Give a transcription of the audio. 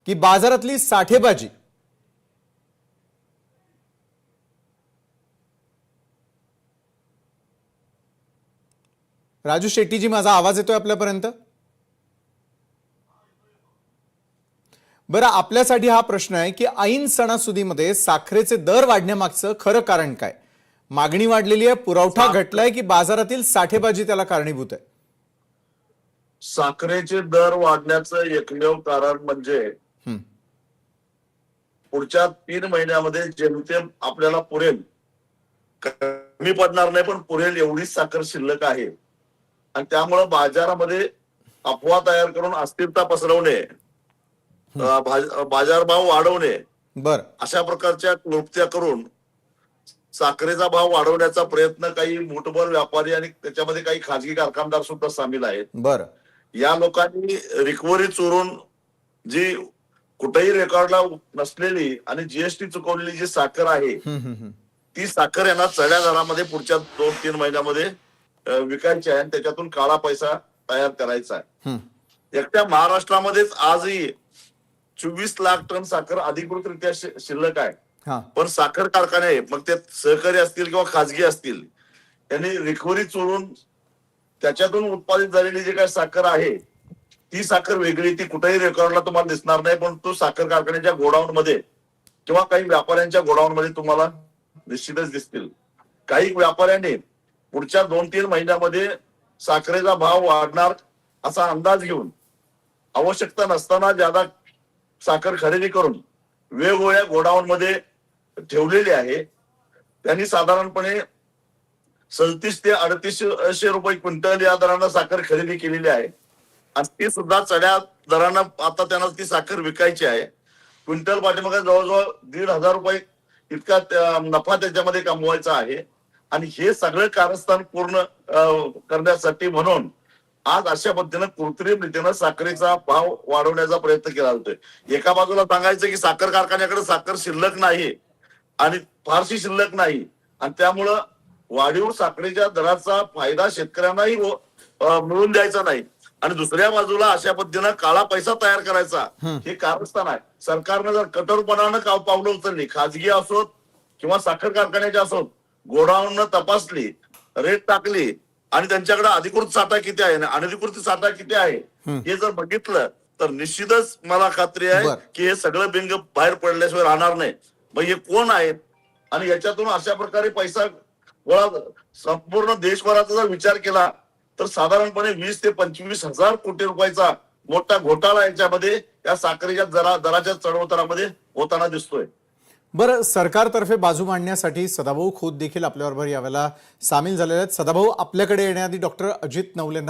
की बाजारातली साठेबाजी राजू शेट्टी जी, माझा आवाज येतोय आपल्यापर्यंत? बरं, आपल्यासाठी हा प्रश्न आहे की ऐन सणासुदीमध्ये साखरेचे दर वाढण्यामागचं खरं कारण काय? मागणी वाढलेली आहे, पुरवठा घटलाय की बाजारातील साठेबाजी त्याला कारणीभूत आहे? साखरेचे दर वाढण्याचं एकमेव कारण म्हणजे पुढच्या 3 महिन्यामध्ये जेमतेम आपल्याला पुरेल, कमी पडणार नाही पण पुरेल एवढीच साखर शिल्लक आहे. आणि त्यामुळे बाजारामध्ये अफवा तयार करून अस्थिरता पसरवणे, बाजारभाव वाढवणे, बर, अशा प्रकारच्या क्लुप्त्या करून साखरेचा भाव वाढवण्याचा प्रयत्न काही मोठमोठे व्यापारी आणि त्याच्यामध्ये काही खाजगी कारखानदार सुद्धा सामील आहेत. बर, या लोकांनी रिकव्हरी चोरून जी कुठेही रेकॉर्डला नसलेली आणि जीएसटी चुकवलेली जी साखर आहे ती साखर यांना चढ्या दरामध्ये पुढच्या 2-3 महिन्यामध्ये विकायची आहे आणि त्याच्यातून काळा पैसा तयार करायचा आहे. एकट्या महाराष्ट्रामध्येच आजही 24 लाख टन साखर अधिकृतरित्या शिल्लक आहे. पण साखर कारखाने, मग ते सहकारी असतील किंवा खाजगी असतील, यांनी रिकव्हरी चोरून त्याच्यातून उत्पादित झालेली जी काही साखर आहे ती साखर वेगळी, ती कुठेही रेकॉर्डला तुम्हाला दिसणार नाही, पण तो साखर कारखान्याच्या गोडाऊन मध्ये किंवा काही व्यापाऱ्यांच्या गोडाऊन मध्ये तुम्हाला निश्चितच दिसतील. काही व्यापाऱ्यांनी पुढच्या 2-3 महिन्यामध्ये साखरेचा भाव वाढणार असा अंदाज घेऊन आवश्यकता नसताना ज्यादा साखर खरेदी करून वेगवेगळ्या गोडाऊन मध्ये ठेवलेली आहे. त्यांनी साधारणपणे 37 ते 3800 रुपये क्विंटल या दरानं साखर खरेदी केलेली आहे आणि ती सुद्धा चढ्या दरानं आता त्यांना ती साखर विकायची आहे. क्विंटल पाठीमागे जवळजवळ 1,500 रुपये इतका नफा त्याच्यामध्ये कमवायचा आहे. आणि हे सगळं कारस्थान पूर्ण करण्यासाठी म्हणून आज अशा पद्धतीनं कृत्रिम रीतीनं साखरेचा भाव वाढवण्याचा प्रयत्न केला जातोय. एका बाजूला सांगायचं की साखर कारखान्याकडे साखर शिल्लक नाही आणि फारशी शिल्लक नाही आणि त्यामुळं वाढीव साखरेच्या दराचा फायदा शेतकऱ्यांनाही मिळून द्यायचा नाही, आणि दुसऱ्या बाजूला अशा पद्धतीनं काळा पैसा तयार करायचा, हे कारस्थान आहे. सरकारनं जर कठोरपणानं पावलं उचलली, खाजगी असोत किंवा साखर कारखान्याचे असोत, गोडाऊन तपासली, रेट टाकली आणि त्यांच्याकडे अधिकृत साठा किती आहे आणि अनधिकृत साठा किती आहे हे जर बघितलं तर निश्चितच मला खात्री आहे की हे सगळं बिंग बाहेर पडल्याशिवाय राहणार नाही. मग हे कोण आहेत आणि याच्यातून अशा प्रकारे पैसा गोळा, संपूर्ण देशभराचा जर विचार केला तर साधारणपणे 20 ते 25 हजार कोटी रुपयाचा मोठा घोटाळा याच्यामध्ये या साखरेच्या दराच्या चढउतारामध्ये होताना दिसतोय. बरं, सरकारतर्फे बाजू मांडण्यासाठी सदाभाऊ खोत देखील आपल्याबरोबर यावेळेला सामील झालेले आहेत. सदाभाऊ, आपल्याकडे येण्याआधी डॉक्टर अजित नवलेंना